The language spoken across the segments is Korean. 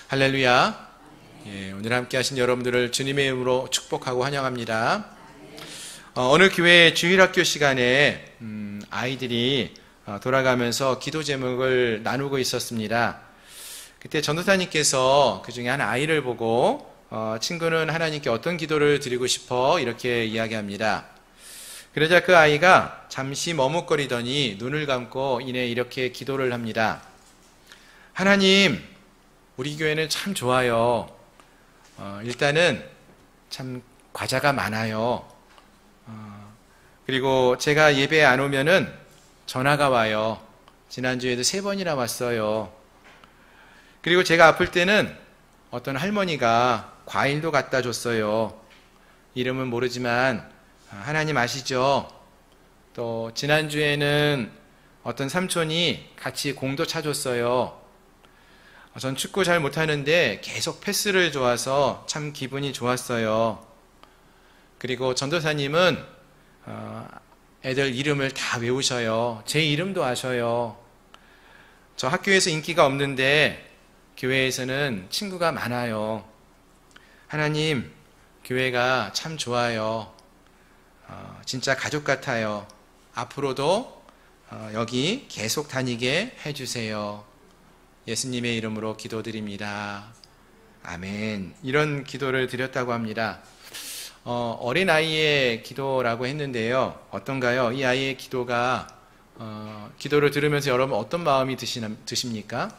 할렐루야. 오늘 함께 하신 여러분들을 주님의 이름으로 축복하고 환영합니다. 오늘 교회 주일학교 시간에 아이들이 돌아가면서 기도 제목을 나누고 있었습니다. 그때 전도사님께서 그 중에 한 아이를 보고 친구는 하나님께 어떤 기도를 드리고 싶어? 이렇게 이야기합니다. 그러자 그 아이가 잠시 머뭇거리더니 눈을 감고 이내 이렇게 기도를 합니다. 하나님, 우리 교회는 참 좋아요. 일단은 참 과자가 많아요. 그리고 제가 예배에 안 오면은 전화가 와요. 지난주에도 3번이나 왔어요. 그리고 제가 아플 때는 어떤 할머니가 과일도 갖다 줬어요. 이름은 모르지만 하나님 아시죠? 또 지난주에는 어떤 삼촌이 같이 공도 차줬어요. 전 축구 잘 못하는데 계속 패스를 좋아서 참 기분이 좋았어요. 그리고 전도사님은 애들 이름을 다 외우셔요. 제 이름도 아셔요. 저 학교에서 인기가 없는데 교회에서는 친구가 많아요. 하나님, 교회가 참 좋아요. 진짜 가족 같아요. 앞으로도 여기 계속 다니게 해주세요. 예수님의 이름으로 기도드립니다. 아멘. 이런 기도를 드렸다고 합니다. 어린아이의 기도라고 했는데요. 어떤가요? 이 아이의 기도가 기도를 들으면서 여러분 어떤 마음이 드십니까?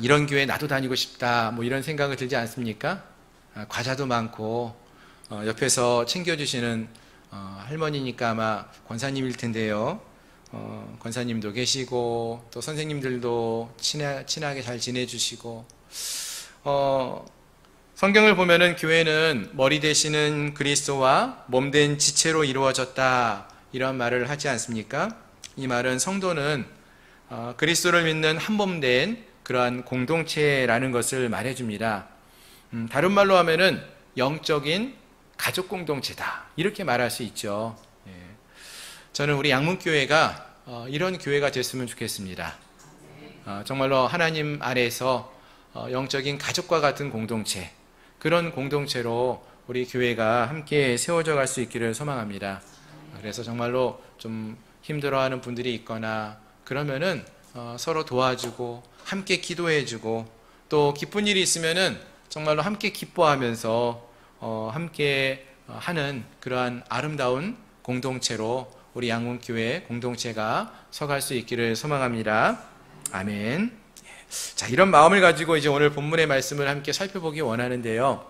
이런 교회 나도 다니고 싶다, 뭐 이런 생각이 들지 않습니까? 과자도 많고 옆에서 챙겨주시는 할머니니까 아마 권사님일 텐데요. 권사님도 계시고 또 선생님들도 친하게 잘 지내주시고 성경을 보면은 교회는 머리 되시는 그리스도와 몸된 지체로 이루어졌다, 이런 말을 하지 않습니까? 이 말은 성도는 그리스도를 믿는 한 몸 된 그러한 공동체라는 것을 말해줍니다. 다른 말로 하면은 영적인 가족 공동체다, 이렇게 말할 수 있죠. 저는 우리 양문교회가 이런 교회가 됐으면 좋겠습니다. 정말로 하나님 아래에서 영적인 가족과 같은 공동체, 그런 공동체로 우리 교회가 함께 세워져 갈 수 있기를 소망합니다. 그래서 정말로 좀 힘들어하는 분들이 있거나 그러면은 서로 도와주고 함께 기도해주고 또 기쁜 일이 있으면은 정말로 함께 기뻐하면서 함께 하는 그러한 아름다운 공동체로 우리 양문교회 공동체가 서갈 수 있기를 소망합니다. 아멘. 자, 이런 마음을 가지고 이제 오늘 본문의 말씀을 함께 살펴보기 원하는데요.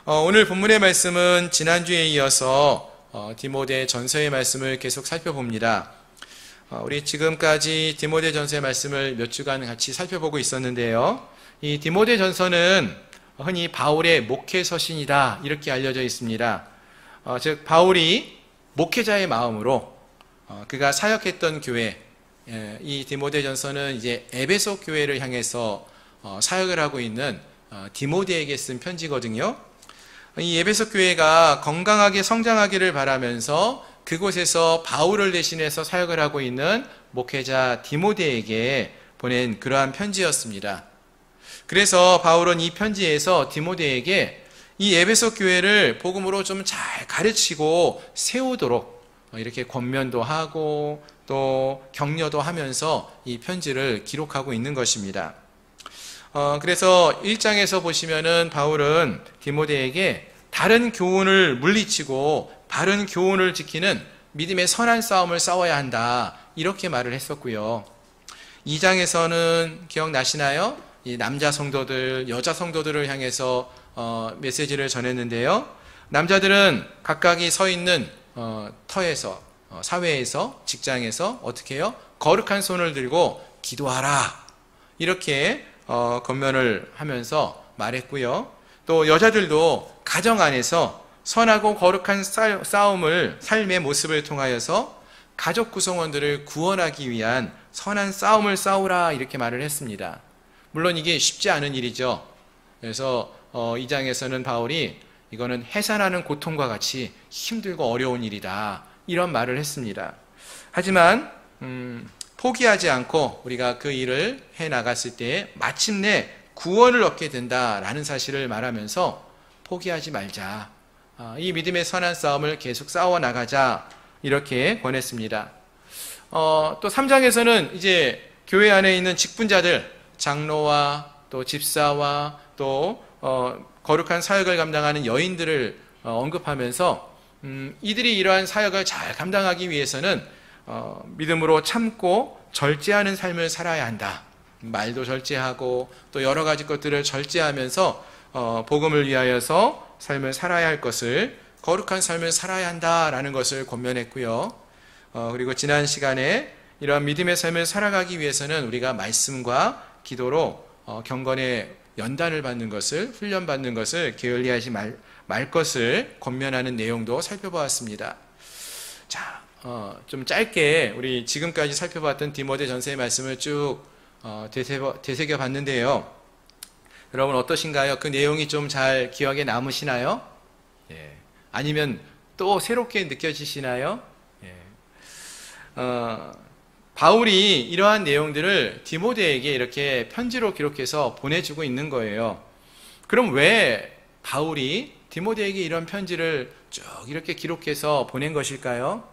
오늘 본문의 말씀은 지난주에 이어서 디모데 전서의 말씀을 계속 살펴봅니다. 우리 지금까지 디모데 전서의 말씀을 몇 주간 같이 살펴보고 있었는데요. 이 디모데 전서는 흔히 바울의 목회 서신이다, 이렇게 알려져 있습니다. 즉 바울이 목회자의 마음으로 그가 사역했던 교회, 이 디모데 전서는 이제 에베소 교회를 향해서 사역을 하고 있는 디모데에게 쓴 편지거든요. 이 에베소 교회가 건강하게 성장하기를 바라면서 그곳에서 바울을 대신해서 사역을 하고 있는 목회자 디모데에게 보낸 그러한 편지였습니다. 그래서 바울은 이 편지에서 디모데에게 이 에베소 교회를 복음으로 좀 잘 가르치고 세우도록 이렇게 권면도 하고 또 격려도 하면서 이 편지를 기록하고 있는 것입니다. 그래서 1장에서 보시면은 바울은 디모데에게 다른 교훈을 물리치고 바른 교훈을 지키는 믿음의 선한 싸움을 싸워야 한다, 이렇게 말을 했었고요. 2장에서는 기억나시나요? 이 남자 성도들, 여자 성도들을 향해서 메시지를 전했는데요. 남자들은 각각이 서 있는 터에서, 사회에서, 직장에서 어떻게 해요? 거룩한 손을 들고 기도하라, 이렇게 권면을 하면서 말했고요. 또 여자들도 가정 안에서 선하고 거룩한 삶의 모습을 통하여서 가족 구성원들을 구원하기 위한 선한 싸움을 싸우라, 이렇게 말을 했습니다. 물론 이게 쉽지 않은 일이죠. 그래서 2장에서는 바울이 이거는 해산하는 고통과 같이 힘들고 어려운 일이다, 이런 말을 했습니다. 하지만 포기하지 않고 우리가 그 일을 해 나갔을 때 마침내 구원을 얻게 된다라는 사실을 말하면서 포기하지 말자. 이 믿음의 선한 싸움을 계속 싸워 나가자. 이렇게 권했습니다. 또 3장에서는 이제 교회 안에 있는 직분자들, 장로와 또 집사와 또 거룩한 사역을 감당하는 여인들을 언급하면서 이들이 이러한 사역을 잘 감당하기 위해서는 믿음으로 참고 절제하는 삶을 살아야 한다. 말도 절제하고 또 여러 가지 것들을 절제하면서 복음을 위하여서 삶을 살아야 할 것을, 거룩한 삶을 살아야 한다라는 것을 권면했고요. 그리고 지난 시간에 이러한 믿음의 삶을 살아가기 위해서는 우리가 말씀과 기도로 경건의 연단을 받는 것을, 훈련받는 것을 게을리하지 말 것을 권면하는 내용도 살펴보았습니다. 자, 좀 짧게 우리 지금까지 살펴봤던 디모데전서의 말씀을 쭉 되새겨 봤는데요. 여러분 어떠신가요? 그 내용이 좀 잘 기억에 남으시나요? 예. 아니면 또 새롭게 느껴지시나요? 예. 바울이 이러한 내용들을 디모데에게 이렇게 편지로 기록해서 보내주고 있는 거예요. 그럼 왜 바울이 디모데에게 이런 편지를 쭉 이렇게 기록해서 보낸 것일까요?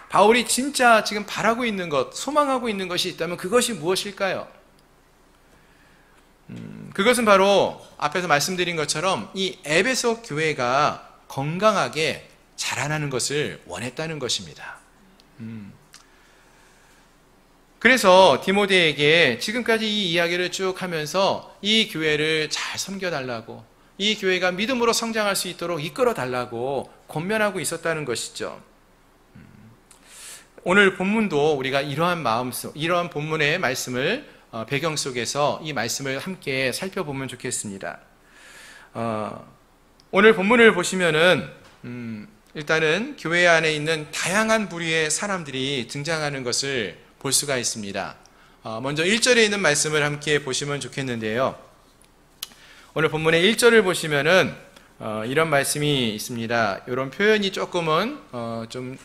바울이 진짜 지금 바라고 있는 것, 소망하고 있는 것이 있다면 그것이 무엇일까요? 그것은 바로 앞에서 말씀드린 것처럼 이 에베소 교회가 건강하게 자라나는 것을 원했다는 것입니다. 그래서 디모데에게 지금까지 이 이야기를 쭉 하면서 이 교회를 잘 섬겨달라고, 이 교회가 믿음으로 성장할 수 있도록 이끌어달라고 권면하고 있었다는 것이죠. 오늘 본문도 우리가 이러한 이러한 본문의 말씀을 배경 속에서 이 말씀을 함께 살펴보면 좋겠습니다. 오늘 본문을 보시면은 일단은 교회 안에 있는 다양한 부류의 사람들이 등장하는 것을 볼 수가 있습니다. 먼저 1절에 있는 말씀을 함께 보시면 좋겠는데요. 오늘 본문의 1절을 보시면은 이런 말씀이 있습니다. 이런 표현이 조금은 좀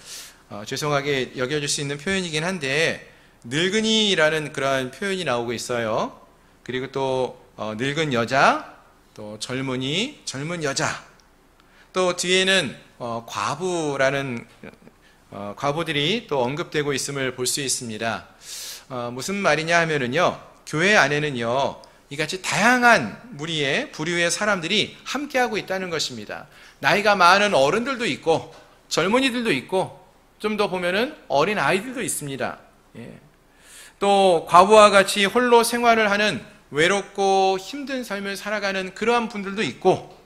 죄송하게 여겨질 수 있는 표현이긴 한데, 늙은이라는 그러한 표현이 나오고 있어요. 그리고 또 늙은 여자, 또 젊은이, 젊은 여자, 또 뒤에는 과부라는 과부들이 또 언급되고 있음을 볼 수 있습니다. 무슨 말이냐 하면은요, 교회 안에는요 이같이 다양한 무리의 부류의 사람들이 함께하고 있다는 것입니다. 나이가 많은 어른들도 있고 젊은이들도 있고 좀 더 보면은 어린 아이들도 있습니다. 예. 또 과부와 같이 홀로 생활을 하는 외롭고 힘든 삶을 살아가는 그러한 분들도 있고,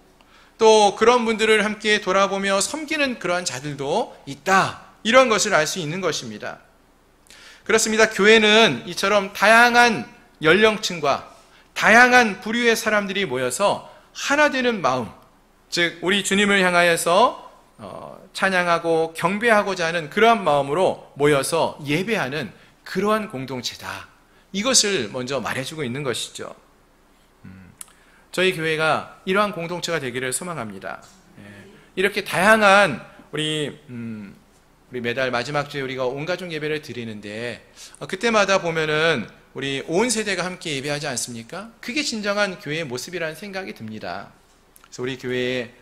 또 그런 분들을 함께 돌아보며 섬기는 그러한 자들도 있다, 이런 것을 알 수 있는 것입니다. 그렇습니다. 교회는 이처럼 다양한 연령층과 다양한 부류의 사람들이 모여서 하나 되는 마음, 즉 우리 주님을 향하여서 찬양하고 경배하고자 하는 그러한 마음으로 모여서 예배하는 그러한 공동체다, 이것을 먼저 말해주고 있는 것이죠. 저희 교회가 이러한 공동체가 되기를 소망합니다. 이렇게 다양한 우리 매달 마지막 주에 우리가 온 가족 예배를 드리는데, 그때마다 보면은 우리 온 세대가 함께 예배하지 않습니까? 그게 진정한 교회의 모습이라는 생각이 듭니다. 그래서 우리 교회에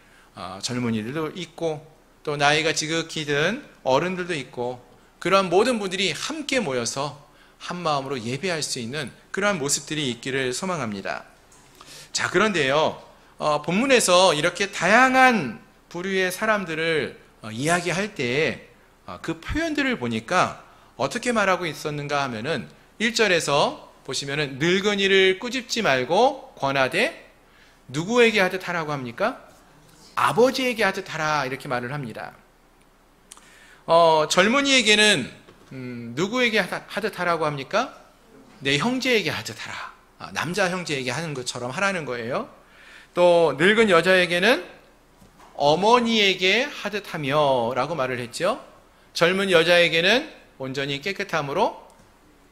젊은이들도 있고 또 나이가 지극히 든 어른들도 있고, 그러한 모든 분들이 함께 모여서 한 마음으로 예배할 수 있는 그러한 모습들이 있기를 소망합니다. 자, 그런데요, 본문에서 이렇게 다양한 부류의 사람들을 이야기할 때 그 표현들을 보니까 어떻게 말하고 있었는가 하면은 1절에서 보시면은 늙은이를 꾸짖지 말고 권하되 누구에게 하듯 하라고 합니까? 아버지에게 하듯 하라, 이렇게 말을 합니다. 젊은이에게는 누구에게 하듯 하라고 합니까? 내 형제에게 하듯 하라. 남자 형제에게 하는 것처럼 하라는 거예요. 또 늙은 여자에게는 어머니에게 하듯 하며 라고 말을 했죠. 젊은 여자에게는 온전히 깨끗함으로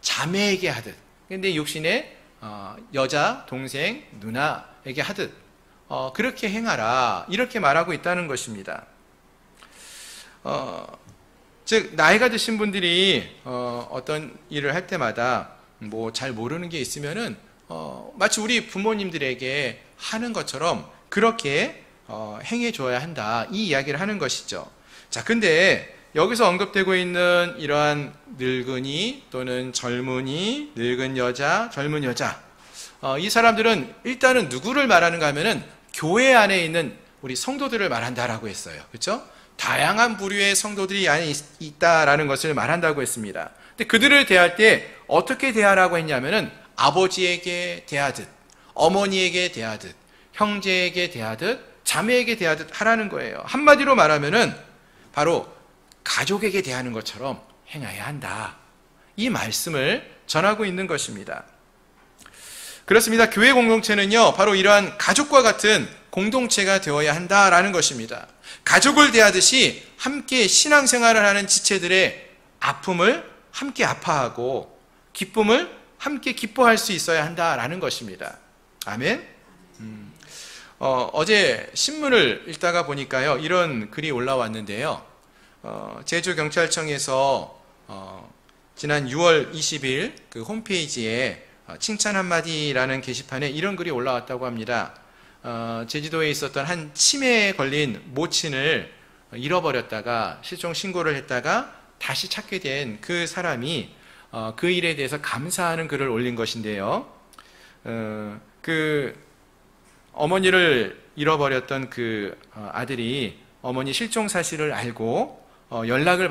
자매에게 하듯, 근데 육신의 여자, 동생, 누나에게 하듯 그렇게 행하라, 이렇게 말하고 있다는 것입니다. 즉 나이가 드신 분들이 어떤 일을 할 때마다 뭐 잘 모르는 게 있으면은 마치 우리 부모님들에게 하는 것처럼 그렇게 행해 줘야 한다, 이 이야기를 하는 것이죠. 자, 근데 여기서 언급되고 있는 이러한 늙은이 또는 젊은이, 늙은 여자, 젊은 여자, 이 사람들은 일단은 누구를 말하는가 하면은 교회 안에 있는 우리 성도들을 말한다라고 했어요. 그렇죠? 다양한 부류의 성도들이 안에 있다라는 것을 말한다고 했습니다. 근데 그들을 대할 때 어떻게 대하라고 했냐면은 아버지에게 대하듯, 어머니에게 대하듯, 형제에게 대하듯, 자매에게 대하듯 하라는 거예요. 한마디로 말하면은 바로 가족에게 대하는 것처럼 행해야 한다, 이 말씀을 전하고 있는 것입니다. 그렇습니다. 교회 공동체는요, 바로 이러한 가족과 같은 공동체가 되어야 한다라는 것입니다. 가족을 대하듯이 함께 신앙생활을 하는 지체들의 아픔을 함께 아파하고 기쁨을 함께 기뻐할 수 있어야 한다라는 것입니다. 아멘. 어제 신문을 읽다가 보니까요, 이런 글이 올라왔는데요. 제주경찰청에서 지난 6월 20일 그 홈페이지에 칭찬 한마디라는 게시판에 이런 글이 올라왔다고 합니다. 제주도에 있었던 한 치매에 걸린 모친을 잃어버렸다가 실종 신고를 했다가 다시 찾게 된 그 사람이 그 일에 대해서 감사하는 글을 올린 것인데요. 그 어머니를 잃어버렸던 그 아들이 어머니 실종 사실을 알고 연락을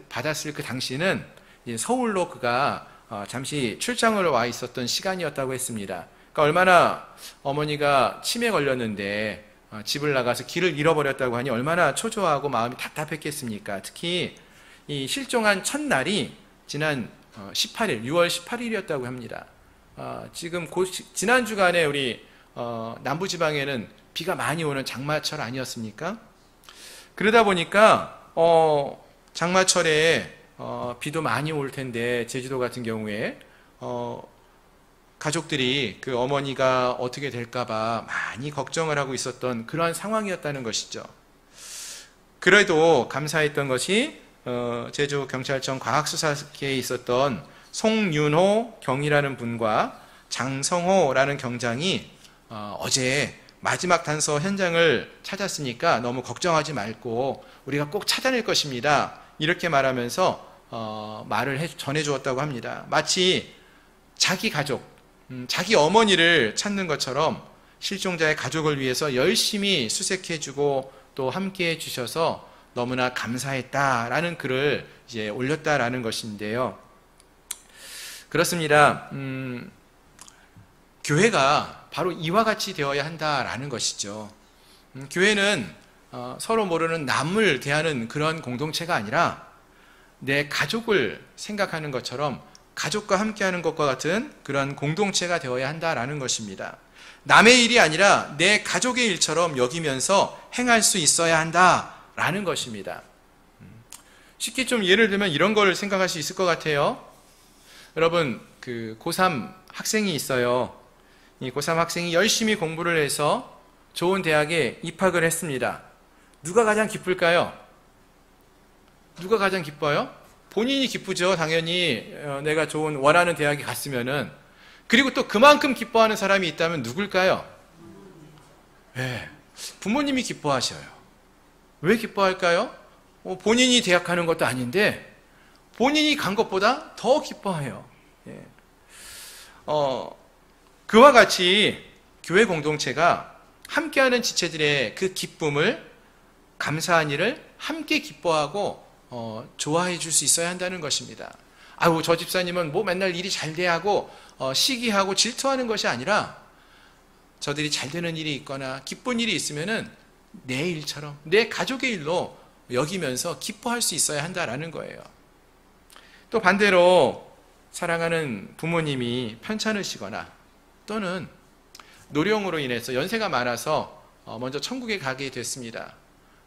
받았을 그 당시는 서울로 그가 잠시 출장을 와 있었던 시간이었다고 했습니다. 그러니까 얼마나 어머니가 치매에 걸렸는데 집을 나가서 길을 잃어버렸다고 하니 얼마나 초조하고 마음이 답답했겠습니까? 특히 이 실종한 첫날이 지난 18일, 6월 18일이었다고 합니다. 지금 지난 주간에 우리 남부지방에는 비가 많이 오는 장마철 아니었습니까? 그러다 보니까 장마철에 비도 많이 올 텐데 제주도 같은 경우에 가족들이 그 어머니가 어떻게 될까봐 많이 걱정을 하고 있었던 그러한 상황이었다는 것이죠. 그래도 감사했던 것이 제주경찰청 과학수사계에 있었던 송윤호 경이라는 분과 장성호라는 경장이 어제 마지막 단서 현장을 찾았으니까 너무 걱정하지 말고 우리가 꼭 찾아낼 것입니다, 이렇게 말하면서 말을 전해주었다고 합니다. 마치 자기 가족, 자기 어머니를 찾는 것처럼 실종자의 가족을 위해서 열심히 수색해주고 또 함께해 주셔서 너무나 감사했다라는 글을 이제 올렸다라는 것인데요. 그렇습니다. 교회가 바로 이와 같이 되어야 한다라는 것이죠. 교회는 서로 모르는 남을 대하는 그런 공동체가 아니라 내 가족을 생각하는 것처럼 가족과 함께하는 것과 같은 그런 공동체가 되어야 한다라는 것입니다. 남의 일이 아니라 내 가족의 일처럼 여기면서 행할 수 있어야 한다라는 것입니다. 쉽게 좀 예를 들면 이런 걸 생각할 수 있을 것 같아요. 여러분, 그 고3 학생이 있어요. 이 고3 학생이 열심히 공부를 해서 좋은 대학에 입학을 했습니다. 누가 가장 기쁠까요? 누가 가장 기뻐요? 본인이 기쁘죠. 당연히 내가 좋은 원하는 대학에 갔으면은. 그리고 또 그만큼 기뻐하는 사람이 있다면 누굴까요? 네, 부모님이 기뻐하셔요. 왜 기뻐할까요? 본인이 대학 가는 것도 아닌데 본인이 간 것보다 더 기뻐해요. 예. 그와 같이 교회 공동체가 함께하는 지체들의 그 기쁨을, 감사한 일을 함께 기뻐하고 좋아해 줄 수 있어야 한다는 것입니다. 아유, 저 집사님은 뭐 맨날 일이 잘 돼야 하고 시기하고 질투하는 것이 아니라 저들이 잘 되는 일이 있거나 기쁜 일이 있으면은 내 일처럼, 내 가족의 일로 여기면서 기뻐할 수 있어야 한다라는 거예요. 또 반대로 사랑하는 부모님이 편찮으시거나 또는 노령으로 인해서 연세가 많아서 먼저 천국에 가게 됐습니다.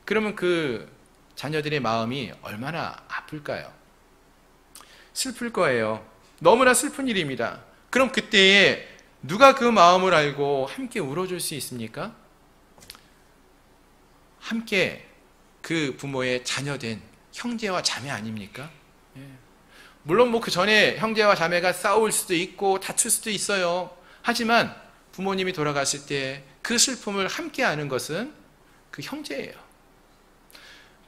그러면 그 자녀들의 마음이 얼마나 아플까요? 슬플 거예요. 너무나 슬픈 일입니다. 그럼 그때에 누가 그 마음을 알고 함께 울어줄 수 있습니까? 함께 그 부모의 자녀된 형제와 자매 아닙니까? 예. 물론 그 전에 형제와 자매가 싸울 수도 있고 다툴 수도 있어요. 하지만 부모님이 돌아갔을 때 그 슬픔을 함께 하는 것은 그 형제예요.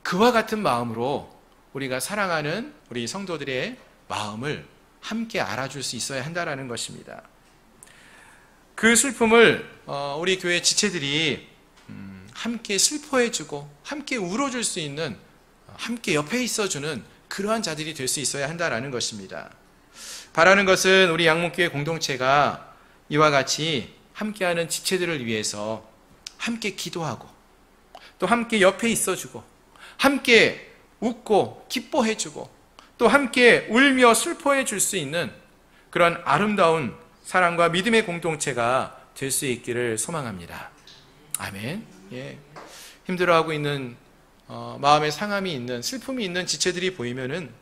그와 같은 마음으로 우리가 사랑하는 우리 성도들의 마음을 함께 알아줄 수 있어야 한다는 것입니다. 그 슬픔을 우리 교회 지체들이 함께 슬퍼해주고 함께 울어줄 수 있는, 함께 옆에 있어주는 그러한 자들이 될 수 있어야 한다는 것입니다. 바라는 것은 우리 양목교회 공동체가 이와 같이 함께하는 지체들을 위해서 함께 기도하고 또 함께 옆에 있어주고 함께 웃고 기뻐해주고 또 함께 울며 슬퍼해 줄 수 있는 그런 아름다운 사랑과 믿음의 공동체가 될 수 있기를 소망합니다. 아멘. 예. 힘들어하고 있는 마음의 상함이 있는, 슬픔이 있는 지체들이 보이면은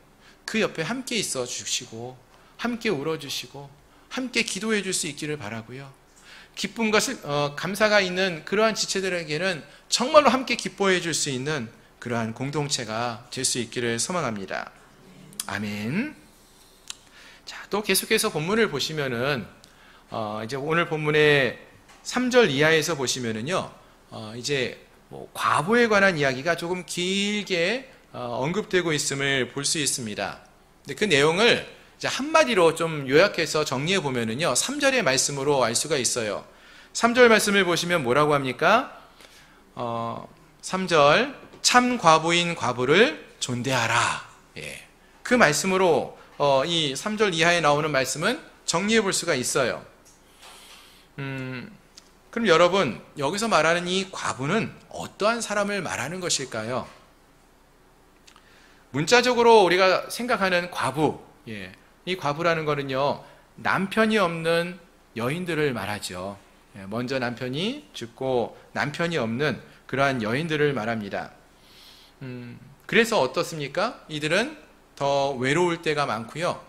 그 옆에 함께 있어 주시고 함께 울어 주시고 함께 기도해 줄 수 있기를 바라고요. 기쁨과 감사가 있는 그러한 지체들에게는 정말로 함께 기뻐해 줄 수 있는 그러한 공동체가 될 수 있기를 소망합니다. 아멘. 자, 또 계속해서 본문을 보시면은 이제 오늘 본문의 3절 이하에서 보시면은요, 이제 과부에 관한 이야기가 조금 길게 언급되고 있음을 볼 수 있습니다. 근데 그 내용을 이제 한마디로 좀 요약해서 정리해 보면은요, 3절의 말씀으로 알 수가 있어요. 3절 말씀을 보시면 뭐라고 합니까? 3절, 참 과부인 과부를 존대하라. 예. 그 말씀으로 이 3절 이하에 나오는 말씀은 정리해 볼 수가 있어요. 그럼 여러분, 여기서 말하는 이 과부는 어떠한 사람을 말하는 것일까요? 문자적으로 우리가 생각하는 과부, 예. 이 과부라는 거는요, 남편이 없는 여인들을 말하죠. 예. 먼저 남편이 죽고 남편이 없는 그러한 여인들을 말합니다. 그래서 어떻습니까? 이들은 더 외로울 때가 많고요,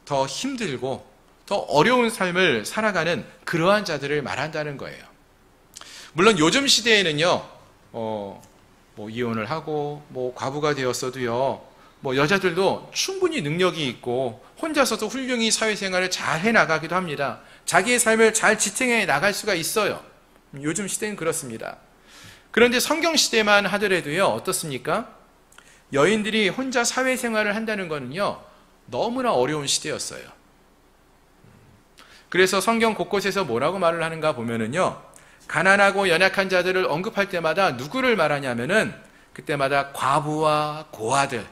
더 힘들고 더 어려운 삶을 살아가는 그러한 자들을 말한다는 거예요. 물론 요즘 시대에는요, 이혼을 하고 과부가 되었어도요, 여자들도 충분히 능력이 있고 혼자서도 훌륭히 사회생활을 잘 해나가기도 합니다. 자기의 삶을 잘 지탱해 나갈 수가 있어요. 요즘 시대는 그렇습니다. 그런데 성경시대만 하더라도요, 어떻습니까? 여인들이 혼자 사회생활을 한다는 거는요, 너무나 어려운 시대였어요. 그래서 성경 곳곳에서 뭐라고 말을 하는가 보면은요, 가난하고 연약한 자들을 언급할 때마다 누구를 말하냐면은 그때마다 과부와 고아들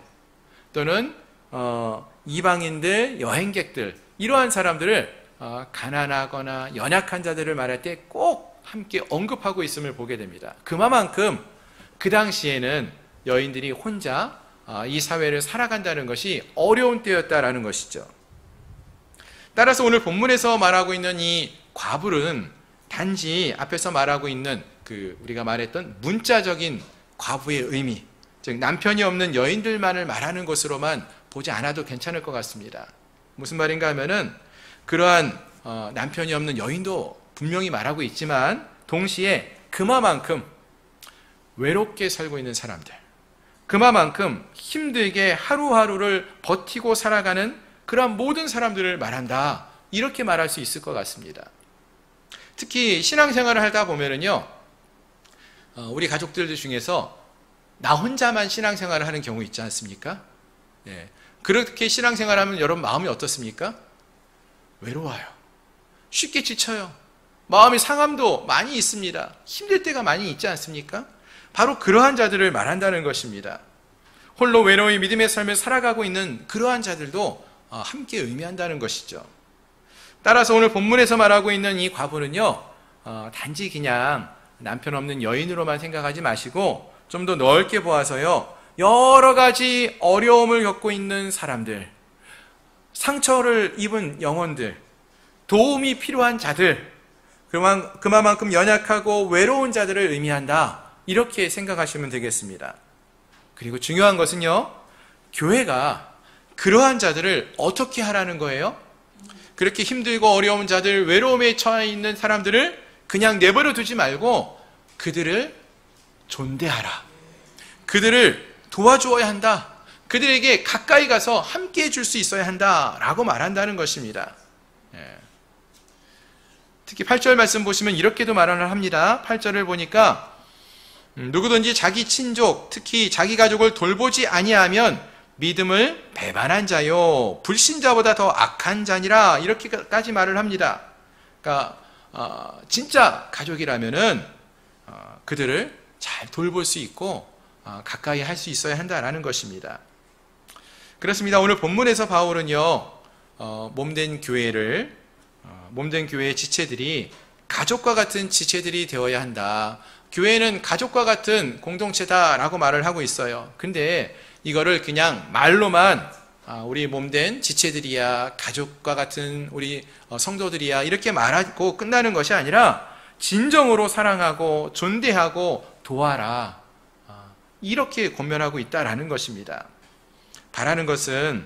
또는 이방인들, 여행객들, 이러한 사람들을 가난하거나 연약한 자들을 말할 때 꼭 함께 언급하고 있음을 보게 됩니다. 그만큼 그 당시에는 여인들이 혼자 이 사회를 살아간다는 것이 어려운 때였다라는 것이죠. 따라서 오늘 본문에서 말하고 있는 이 과부는 단지 앞에서 말하고 있는 우리가 말했던 문자적인 과부의 의미, 즉 남편이 없는 여인들만을 말하는 것으로만 보지 않아도 괜찮을 것 같습니다. 무슨 말인가 하면은 그러한 남편이 없는 여인도 분명히 말하고 있지만 동시에 그만큼 외롭게 살고 있는 사람들, 그만큼 힘들게 하루하루를 버티고 살아가는 그러한 모든 사람들을 말한다, 이렇게 말할 수 있을 것 같습니다. 특히 신앙생활을 하다 보면은요, 우리 가족들 중에서 나 혼자만 신앙생활을 하는 경우 있지 않습니까? 예. 그렇게 신앙생활을 하면 여러분 마음이 어떻습니까? 외로워요. 쉽게 지쳐요. 마음의 상함도 많이 있습니다. 힘들 때가 많이 있지 않습니까? 바로 그러한 자들을 말한다는 것입니다. 홀로 외로이 믿음의 삶을 살아가고 있는 그러한 자들도 함께 의미한다는 것이죠. 따라서 오늘 본문에서 말하고 있는 이 과부는요, 단지 그냥 남편 없는 여인으로만 생각하지 마시고 좀 더 넓게 보아서요, 여러 가지 어려움을 겪고 있는 사람들, 상처를 입은 영혼들, 도움이 필요한 자들, 그만큼 연약하고 외로운 자들을 의미한다, 이렇게 생각하시면 되겠습니다. 그리고 중요한 것은요, 교회가 그러한 자들을 어떻게 하라는 거예요? 그렇게 힘들고 어려운 자들, 외로움에 처해 있는 사람들을 그냥 내버려 두지 말고 그들을 존대하라, 그들을 도와주어야 한다, 그들에게 가까이 가서 함께 해줄 수 있어야 한다라고 말한다는 것입니다. 특히 8절 말씀 보시면 이렇게도 말을 합니다. 8절을 보니까 누구든지 자기 친족, 특히 자기 가족을 돌보지 아니하면 믿음을 배반한 자요 불신자보다 더 악한 자니라, 이렇게까지 말을 합니다. 그러니까 진짜 가족이라면은 그들을 잘 돌볼 수 있고 가까이 할 수 있어야 한다라는 것입니다. 그렇습니다. 오늘 본문에서 바울은요, 몸된 교회의 지체들이 가족과 같은 지체들이 되어야 한다. 교회는 가족과 같은 공동체다라고 말을 하고 있어요. 근데 이거를 그냥 말로만 우리 몸된 지체들이야, 가족과 같은 우리 성도들이야, 이렇게 말하고 끝나는 것이 아니라 진정으로 사랑하고 존대하고 도와라, 이렇게 권면하고 있다라는 것입니다. 바라는 것은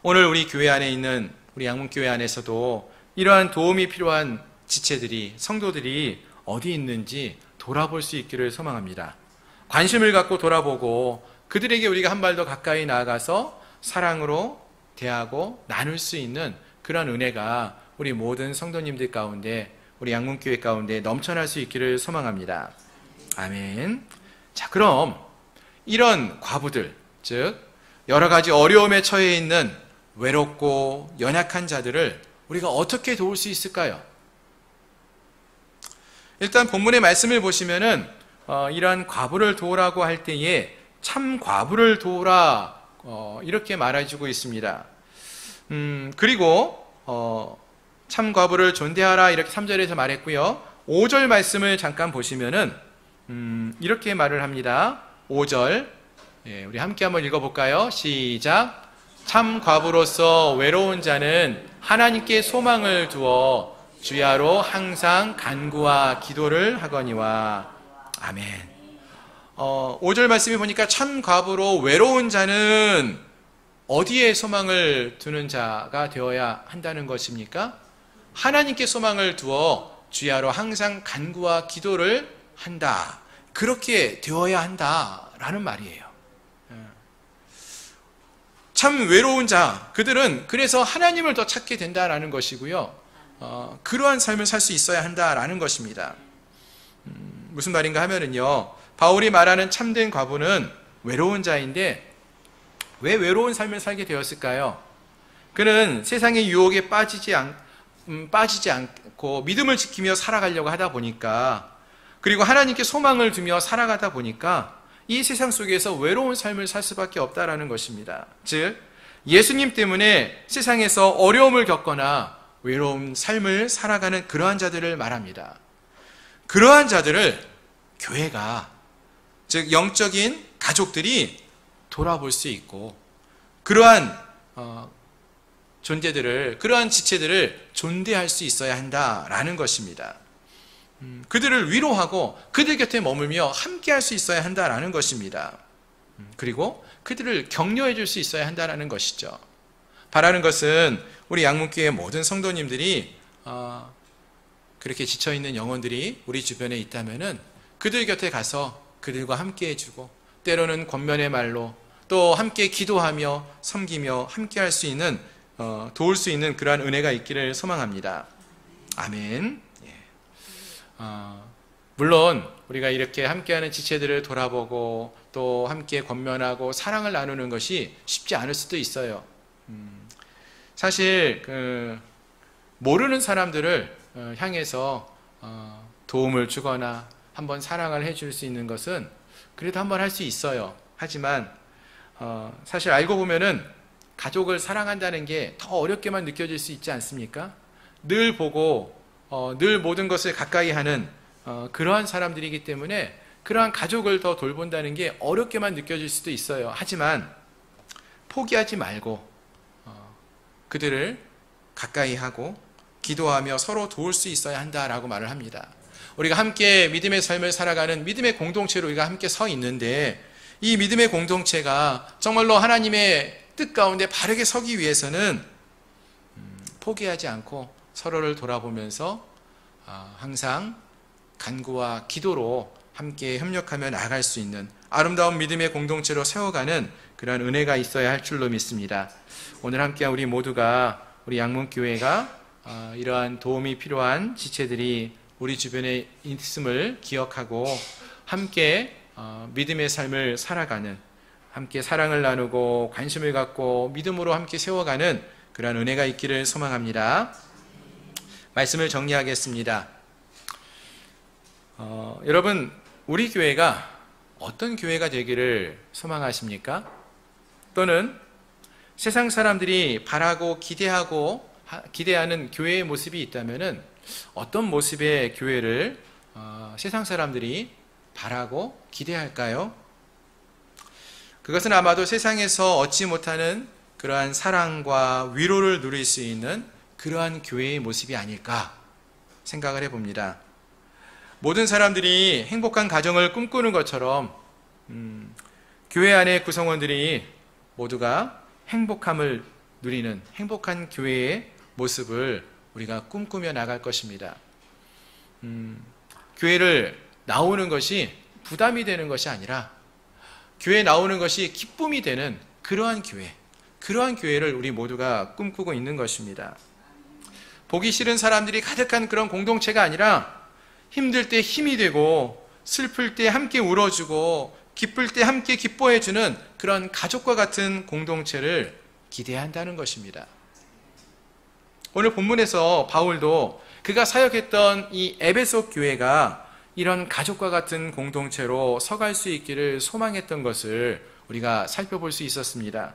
오늘 우리 교회 안에 있는 우리 양문교회 안에서도 이러한 도움이 필요한 지체들이, 성도들이 어디 있는지 돌아볼 수 있기를 소망합니다. 관심을 갖고 돌아보고 그들에게 우리가 한 발 더 가까이 나아가서 사랑으로 대하고 나눌 수 있는 그런 은혜가 우리 모든 성도님들 가운데, 우리 양문교회 가운데 넘쳐날 수 있기를 소망합니다. 아멘. 자, 그럼 이런 과부들, 즉 여러 가지 어려움에 처해 있는 외롭고 연약한 자들을 우리가 어떻게 도울 수 있을까요? 일단 본문의 말씀을 보시면은 이러한 과부를 도우라고 할 때에 참 과부를 도우라, 이렇게 말해주고 있습니다. 그리고 참 과부를 존대하라, 이렇게 3절에서 말했고요. 5절 말씀을 잠깐 보시면은 이렇게 말을 합니다. 5절, 우리 함께 한번 읽어볼까요? 시작. 참 과부로서 외로운 자는 하나님께 소망을 두어 주야로 항상 간구와 기도를 하거니와. 아멘. 5절 말씀에 보니까 참 과부로 외로운 자는 어디에 소망을 두는 자가 되어야 한다는 것입니까? 하나님께 소망을 두어 주야로 항상 간구와 기도를 한다. 그렇게 되어야 한다라는 말이에요. 참 외로운 자, 그들은 그래서 하나님을 더 찾게 된다라는 것이고요. 그러한 삶을 살 수 있어야 한다라는 것입니다. 무슨 말인가 하면은요, 바울이 말하는 참된 과부는 외로운 자인데 왜 외로운 삶을 살게 되었을까요? 그는 세상의 유혹에 빠지지 않고 믿음을 지키며 살아가려고 하다 보니까, 그리고 하나님께 소망을 두며 살아가다 보니까 이 세상 속에서 외로운 삶을 살 수밖에 없다라는 것입니다. 즉, 예수님 때문에 세상에서 어려움을 겪거나 외로운 삶을 살아가는 그러한 자들을 말합니다. 그러한 자들을 교회가, 즉 영적인 가족들이 돌아볼 수 있고, 그러한 존재들을, 그러한 지체들을 존대할 수 있어야 한다라는 것입니다. 그들을 위로하고 그들 곁에 머물며 함께 할 수 있어야 한다라는 것입니다. 그리고 그들을 격려해 줄 수 있어야 한다라는 것이죠. 바라는 것은 우리 양문교회 모든 성도님들이 그렇게 지쳐있는 영혼들이 우리 주변에 있다면은 그들 곁에 가서 그들과 함께 해주고, 때로는 권면의 말로, 또 함께 기도하며 섬기며 함께 할 수 있는, 도울 수 있는 그러한 은혜가 있기를 소망합니다. 아멘. 물론 우리가 이렇게 함께하는 지체들을 돌아보고 또 함께 권면하고 사랑을 나누는 것이 쉽지 않을 수도 있어요. 사실 모르는 사람들을 향해서 도움을 주거나 한번 사랑을 해줄 수 있는 것은 그래도 한번 할 수 있어요. 하지만 사실 알고 보면은 가족을 사랑한다는 게 더 어렵게만 느껴질 수 있지 않습니까? 늘 보고 늘 모든 것을 가까이 하는 그러한 사람들이기 때문에 그러한 가족을 더 돌본다는 게 어렵게만 느껴질 수도 있어요. 하지만 포기하지 말고 그들을 가까이 하고 기도하며 서로 도울 수 있어야 한다라고 말을 합니다. 우리가 함께 믿음의 삶을 살아가는 믿음의 공동체로 우리가 함께 서 있는데, 이 믿음의 공동체가 정말로 하나님의 뜻 가운데 바르게 서기 위해서는 포기하지 않고 서로를 돌아보면서 항상 간구와 기도로 함께 협력하며 나아갈 수 있는 아름다운 믿음의 공동체로 세워가는 그런 은혜가 있어야 할 줄로 믿습니다. 오늘 함께한 우리 모두가, 우리 양문교회가 이러한 도움이 필요한 지체들이 우리 주변에 있음을 기억하고 함께 믿음의 삶을 살아가는, 함께 사랑을 나누고 관심을 갖고 믿음으로 함께 세워가는 그러한 은혜가 있기를 소망합니다. 말씀을 정리하겠습니다. 여러분, 우리 교회가 어떤 교회가 되기를 소망하십니까? 또는 세상 사람들이 바라고 기대하는 교회의 모습이 있다면 어떤 모습의 교회를 세상 사람들이 바라고 기대할까요? 그것은 아마도 세상에서 얻지 못하는 그러한 사랑과 위로를 누릴 수 있는 그러한 교회의 모습이 아닐까 생각을 해봅니다. 모든 사람들이 행복한 가정을 꿈꾸는 것처럼 교회 안의 구성원들이 모두가 행복함을 누리는 행복한 교회의 모습을 우리가 꿈꾸며 나갈 것입니다. 교회를 나오는 것이 부담이 되는 것이 아니라 교회에 나오는 것이 기쁨이 되는 그러한 교회를 우리 모두가 꿈꾸고 있는 것입니다. 보기 싫은 사람들이 가득한 그런 공동체가 아니라 힘들 때 힘이 되고 슬플 때 함께 울어주고 기쁠 때 함께 기뻐해주는 그런 가족과 같은 공동체를 기대한다는 것입니다. 오늘 본문에서 바울도 그가 사역했던 이 에베소 교회가 이런 가족과 같은 공동체로 서갈 수 있기를 소망했던 것을 우리가 살펴볼 수 있었습니다.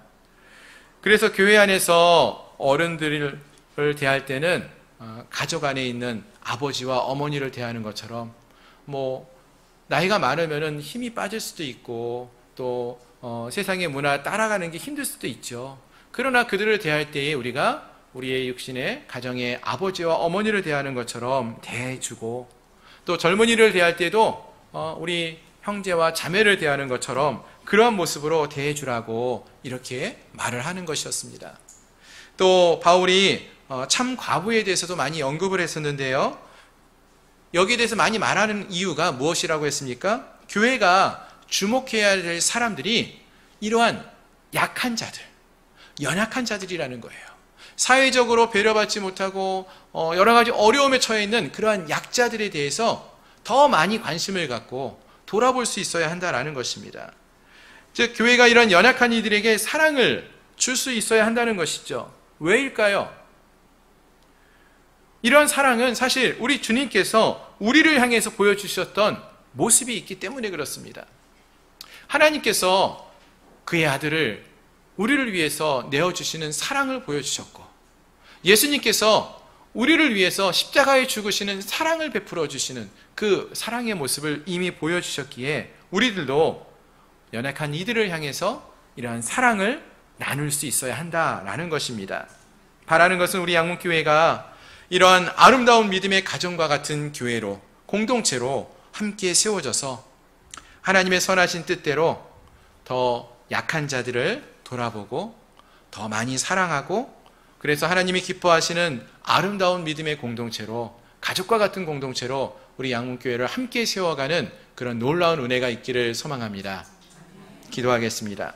그래서 교회 안에서 어른들을 대할 때는 가족 안에 있는 아버지와 어머니를 대하는 것처럼 나이가 많으면 힘이 빠질 수도 있고 또 세상의 문화 따라가는 게 힘들 수도 있죠. 그러나 그들을 대할 때에 우리가 우리의 육신의 가정의 아버지와 어머니를 대하는 것처럼 대해주고, 또 젊은이를 대할 때도 우리 형제와 자매를 대하는 것처럼 그러한 모습으로 대해주라고 이렇게 말을 하는 것이었습니다. 또 바울이 참 과부에 대해서도 많이 언급을 했었는데요. 여기에 대해서 많이 말하는 이유가 무엇이라고 했습니까? 교회가 주목해야 될 사람들이 이러한 약한 자들, 연약한 자들이라는 거예요. 사회적으로 배려받지 못하고 여러 가지 어려움에 처해 있는 그러한 약자들에 대해서 더 많이 관심을 갖고 돌아볼 수 있어야 한다는 것입니다. 즉 교회가 이런 연약한 이들에게 사랑을 줄 수 있어야 한다는 것이죠. 왜일까요? 이런 사랑은 사실 우리 주님께서 우리를 향해서 보여주셨던 모습이 있기 때문에 그렇습니다. 하나님께서 그의 아들을 우리를 위해서 내어주시는 사랑을 보여주셨고, 예수님께서 우리를 위해서 십자가에 죽으시는 사랑을 베풀어 주시는 그 사랑의 모습을 이미 보여주셨기에 우리들도 연약한 이들을 향해서 이러한 사랑을 나눌 수 있어야 한다라는 것입니다. 바라는 것은 우리 양문교회가 이러한 아름다운 믿음의 가정과 같은 교회로, 공동체로 함께 세워져서 하나님의 선하신 뜻대로 더 약한 자들을 돌아보고 더 많이 사랑하고, 그래서 하나님이 기뻐하시는 아름다운 믿음의 공동체로, 가족과 같은 공동체로 우리 양문교회를 함께 세워가는 그런 놀라운 은혜가 있기를 소망합니다. 기도하겠습니다.